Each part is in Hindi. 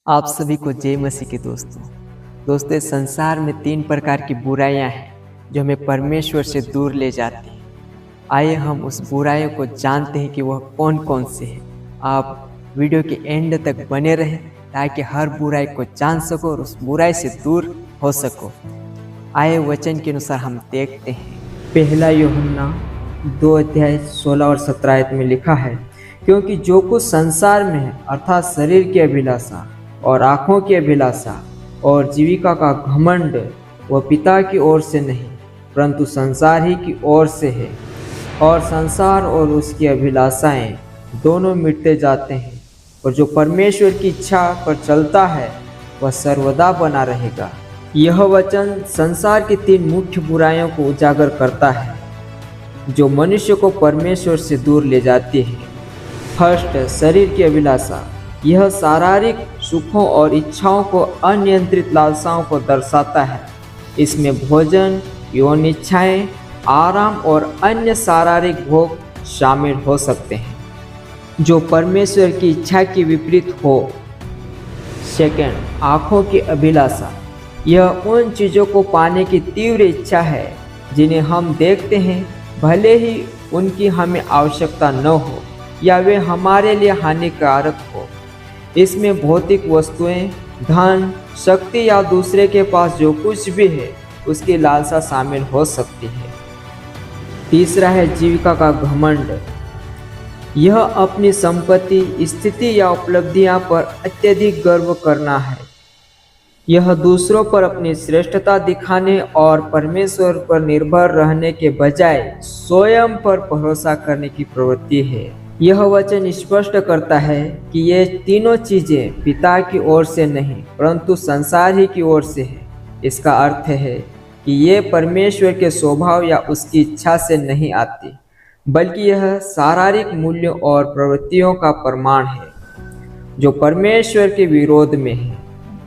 आप सभी को जय मसीह के दोस्तों इस संसार में 3 प्रकार की बुराइयां हैं जो हमें परमेश्वर से दूर ले जाती हैं। आइए हम उस बुराइयों को जानते हैं कि वह कौन कौन से हैं। आप वीडियो के एंड तक बने रहें ताकि हर बुराई को जान सको और उस बुराई से दूर हो सको। आइए वचन के अनुसार हम देखते हैं। पहला यूहन्ना 2:16 और 17 में लिखा है, क्योंकि जो कुछ संसार में है अर्थात शरीर की अभिलाषा और आँखों की अभिलाषा और जीविका का घमंड, वह पिता की ओर से नहीं परंतु संसार ही की ओर से है। और संसार और उसकी अभिलाषाएं दोनों मिटते जाते हैं, और जो परमेश्वर की इच्छा पर चलता है वह सर्वदा बना रहेगा। यह वचन संसार की 3 मुख्य बुराइयों को उजागर करता है जो मनुष्य को परमेश्वर से दूर ले जाती है। फर्स्ट, शरीर की अभिलाषा। यह शारीरिक सुखों और इच्छाओं को अनियंत्रित लालसाओं को दर्शाता है। इसमें भोजन, यौन इच्छाएं, आराम और अन्य शारीरिक भोग शामिल हो सकते हैं जो परमेश्वर की इच्छा के विपरीत हो। सेकंड, आँखों की अभिलाषा। यह उन चीज़ों को पाने की तीव्र इच्छा है जिन्हें हम देखते हैं, भले ही उनकी हमें आवश्यकता न हो या वे हमारे लिए हानिकारक हो। इसमें भौतिक वस्तुएं, धन, शक्ति या दूसरे के पास जो कुछ भी है उसकी लालसा शामिल हो सकती है। तीसरा है जीविका का घमंड। यह अपनी संपत्ति, स्थिति या उपलब्धियां पर अत्यधिक गर्व करना है। यह दूसरों पर अपनी श्रेष्ठता दिखाने और परमेश्वर पर निर्भर रहने के बजाय स्वयं पर भरोसा करने की प्रवृत्ति है। यह वचन स्पष्ट करता है कि ये तीनों चीजें पिता की ओर से नहीं परंतु संसार ही की ओर से है। इसका अर्थ है कि ये परमेश्वर के स्वभाव या उसकी इच्छा से नहीं आती, बल्कि यह शारीरिक मूल्यों और प्रवृत्तियों का प्रमाण है जो परमेश्वर के विरोध में है।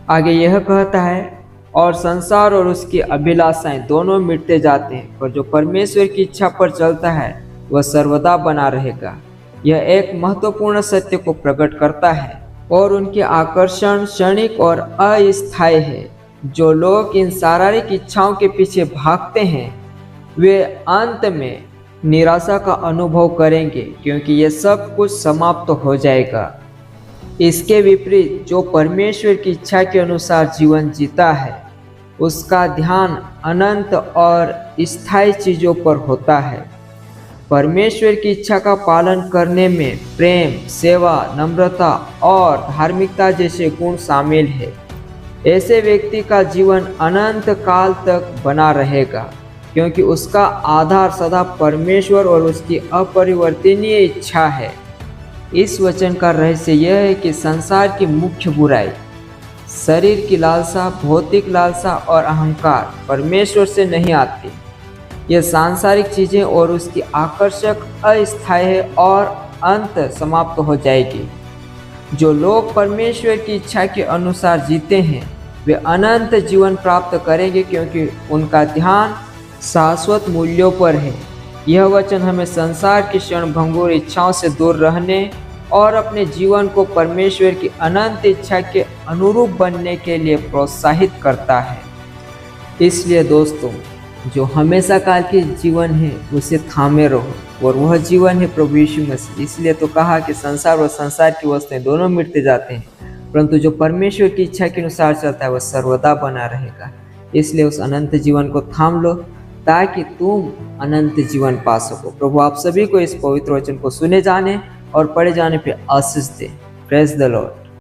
आगे यह कहता है, और संसार और उसकी अभिलाषाएं दोनों मिटते जाते हैं, पर जो परमेश्वर की इच्छा पर चलता है वह सर्वदा बना रहेगा। यह एक महत्वपूर्ण सत्य को प्रकट करता है और उनके आकर्षण क्षणिक और अस्थायी है। जो लोग इन शारीरिक इच्छाओं के पीछे भागते हैं वे अंत में निराशा का अनुभव करेंगे, क्योंकि ये सब कुछ समाप्त हो जाएगा। इसके विपरीत जो परमेश्वर की इच्छा के अनुसार जीवन जीता है उसका ध्यान अनंत और स्थायी चीज़ों पर होता है। परमेश्वर की इच्छा का पालन करने में प्रेम, सेवा, नम्रता और धार्मिकता जैसे गुण शामिल है। ऐसे व्यक्ति का जीवन अनंत काल तक बना रहेगा, क्योंकि उसका आधार सदा परमेश्वर और उसकी अपरिवर्तनीय इच्छा है। इस वचन का रहस्य यह है कि संसार की मुख्य बुराई, शरीर की लालसा, भौतिक लालसा और अहंकार परमेश्वर से नहीं आती। यह सांसारिक चीज़ें और उसकी आकर्षक अस्थायी है और अंत समाप्त हो जाएगी। जो लोग परमेश्वर की इच्छा के अनुसार जीते हैं वे अनंत जीवन प्राप्त करेंगे, क्योंकि उनका ध्यान शाश्वत मूल्यों पर है। यह वचन हमें संसार की क्षणभंगुर इच्छाओं से दूर रहने और अपने जीवन को परमेश्वर की अनंत इच्छा के अनुरूप बनने के लिए प्रोत्साहित करता है। इसलिए दोस्तों, जो हमेशा काल के जीवन है उसे थामे रहो, और वह जीवन है प्रभु यीशु मसीह। इसलिए तो कहा कि संसार और संसार की वस्तुएं दोनों मिटते जाते हैं, परंतु जो परमेश्वर की इच्छा के अनुसार चलता है वह सर्वदा बना रहेगा। इसलिए उस अनंत जीवन को थाम लो ताकि तुम अनंत जीवन पा सको। प्रभु आप सभी को इस पवित्र वचन को सुने जाने और पढ़े जाने पे आशीष दे। Praise the Lord.